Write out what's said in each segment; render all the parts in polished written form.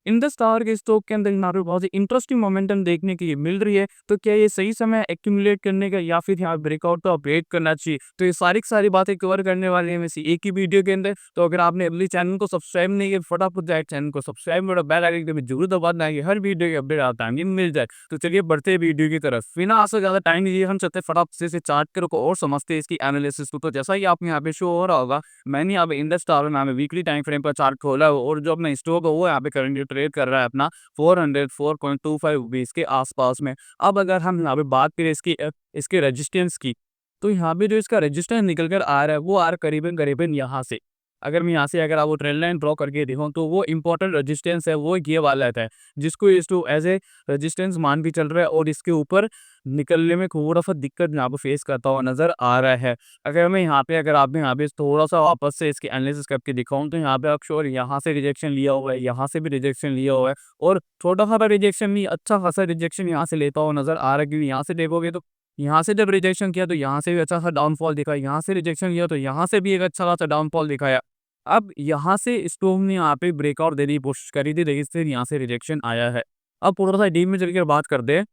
Indus tower के stock के अंदर यहाँ पे बहुत ही इंटरेस्टिंग मोमेंटम देखने के लिए मिल रही है। तो क्या ये सही समय एक्यूमुलेट करने का या फिर यहाँ ब्रेकआउट का वेट करना चाहिए? तो ये सारी की सारी बातें कवर करने वाले हैं वैसे एक ही वीडियो के अंदर। तो अगर आपने अभी चैनल को सब्सक्राइब नहीं किया, फटाफट जाए चैनल को सब्सक्राइब और बेल आइकन भी जरूर दबा देना, ये हर वीडियो के अपडेट आता है मिल जाए। तो चलिए बढ़ते हैं वीडियो की तरफ। बिना आपसे ज्यादा टाइम लिए हम चलते हैं फटाफट से चार्ट को और समझते हैं इसकी एनालिसिस को। तो जैसा ही आप यहाँ पे शो हो रहा होगा, मैंने यहाँ पे इंडस टावर नाम वीकली टाइम फ्रेम पर चार्ट खोला है और जो अपना स्टॉक है वो यहाँ पे करंटली ट्रेड कर रहा है अपना 404.25 रुपीज के आसपास में। अब अगर हम यहाँ पे बात करें इसके रेजिस्टेंस की, तो यहाँ पे जो इसका रेजिस्टेंस निकल कर आ रहा है वो आ रहा है करीबन करीबन यहाँ से। अगर मैं यहाँ से अगर आप वो ट्रेंड लाइन ड्रॉ करके देखो तो वो इंपॉर्टेंट रेजिस्टेंस है, वो ये वाला रहता है जिसको इस टू एज ए रेजिस्टेंस मान के चल रहा है और इसके ऊपर निकलने में थोड़ा सा दिक्कत यहाँ पे फेस करता हुआ नजर आ रहा है। अगर मैं यहाँ पे अगर आप यहाँ पे थोड़ा सा वापस से इसकी एनालिसिस करके दिखाऊं तो यहाँ पे आप श्योर यहाँ से रिजेक्शन लिया हुआ है, यहाँ से भी रिजेक्शन लिया हुआ है और छोटा सा रिजेक्शन नहीं, अच्छा खासा रिजेक्शन यहाँ से लेता हुआ नजर आ रहा है। क्योंकि यहाँ से देखोगे तो यहाँ से जब रिजेक्शन किया तो यहाँ से भी अच्छा सा डाउनफॉल दिखा, यहाँ से रिजेक्शन किया तो यहाँ से भी एक अच्छा खासा डाउनफॉल दिखाया। अब यहाँ से स्टॉक ने यहाँ पे ब्रेकआउट देने की कोशिश करी थी, लेकिन फिर यहाँ से रिजेक्शन आया है। अब थोड़ा सा डीप में चल कर बात करते हैं।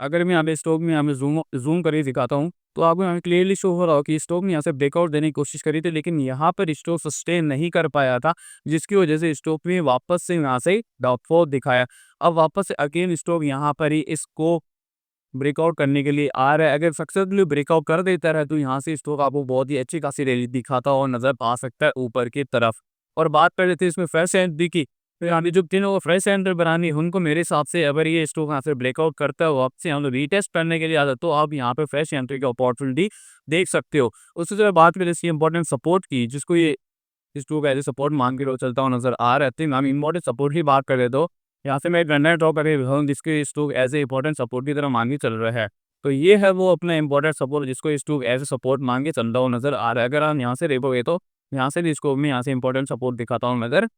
अगर मैं यहाँ पे स्टॉक में यहाँ पे ज़ूम ज़ूम करके दिखाता हूँ, तो आपको यहाँ पे क्लियरली शो हो रहा हो कि स्टॉक ने यहाँ से ब्रेकआउट देने की कोशिश करी थी, लेकिन यहाँ पर स्टॉक सस्टेन नहीं कर पाया था, जिसकी वजह से स्टॉक में वापस से यहाँ से डाउनफॉल दिखाया। अब वापस से अगेन स्टॉक यहाँ पर ही इसको ब्रेकआउट करने के लिए आ रहा है। अगर सक्सेसफुली ब्रेकआउट कर देता है तो यहाँ से स्टॉक आपको बहुत ही अच्छी खासी रैली दिखाता हुआ नजर आ सकता है ऊपर की तरफ। और बात कर लेते हैं इसमें फ्रेश एंट्री की, तो यहाँ पे जो तीनों को फ्रेश एंट्री बनानी है उनको मेरे हिसाब से अगर ये स्टॉक यहाँ से ब्रेकआउट करता है वापस हम लोग रीटेस्ट करने के लिए आता है तो आप यहाँ पे फ्रेश एंट्री की अपॉर्चुनिटी देख सकते हो। उससे जो बात करें इसकी इंपॉर्टेंट सपोर्ट की, जिसको ये स्टॉक एज ए सपोर्ट मान के चलता हुआ नजर आ रहा है, हम इंपॉर्टेंट सपोर्ट की बात करें तो यहाँ से मैं एक रनर ड्रॉ करके दिखाऊँ जिसके stock as a important support की तरह मान के चल रहा है। तो ये है वो अपना इंपॉर्टेंट सपोर्ट जिसको स्टॉक एज ए सपोर्ट मान के चलता हुआ नजर आ रहा है। अगर आप यहाँ से देखोगे तो यहाँ से भी स्टॉक में यहाँ से इंपॉर्टेंट सपोर्ट दिखाता हूँ नजर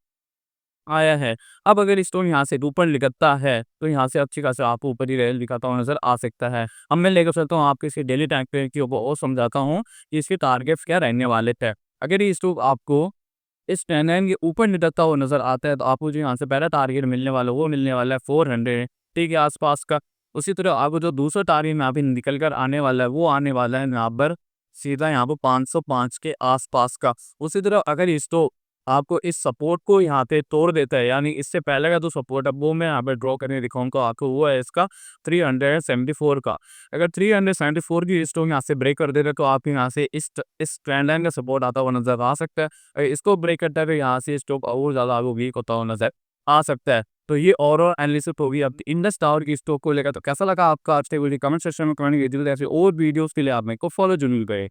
आया है। अब अगर स्टॉक यहाँ से ऊपर निकलता है तो यहाँ से अच्छी खासी आपको ऊपर ही रेल दिखाता हुआ नजर आ सकता है। अब मैं लेकर चलता हूँ आपके इसके डेली टाइम फ्रेम की और समझाता हूँ कि इसके टारगेट्स क्या रहने वाले थे। अगर ये स्टॉक आपको इस ट्रेंड लाइन के ऊपर निकलता हुआ नज़र आता है तो आपको जो यहाँ से पहला टारगेट मिलने वाला है वो मिलने वाला है 400 ठीक है आसपास का। उसी तरह आपको जो दूसरा टारगेट यहाँ पे निकल कर आने वाला है वो आने वाला है यहाँ पर सीधा यहाँ पर 505 के आसपास का। उसी तरह अगर ये स्टॉक आपको इस सपोर्ट को यहाँ पे तोड़ देता है, यानी इससे पहले का जो सपोर्ट है वो मैं यहाँ पे ड्रॉ करके दिखाऊंगा आपको, वो है इसका 374 का। अगर 374 की स्टॉक यहाँ से ब्रेक कर देता है तो आप यहाँ से इस ट्रेंड लाइन का सपोर्ट आता हुआ नजर आ सकता है। अगर इसको ब्रेक करता है तो यहाँ से स्टॉक और ज़्यादा आपको वीक होता हुआ नजर आ सकता है। तो ये ओवरऑल एनालिसिस होगी आपकी इंडस टावर की स्टॉक को लेकर। तो कैसा लगा आपका आज का वीडियो, कमेंट सेक्शन में कमेंट कीजिए। ऐसे और वीडियोस के लिए आप मेरे को फॉलो जरूर करें।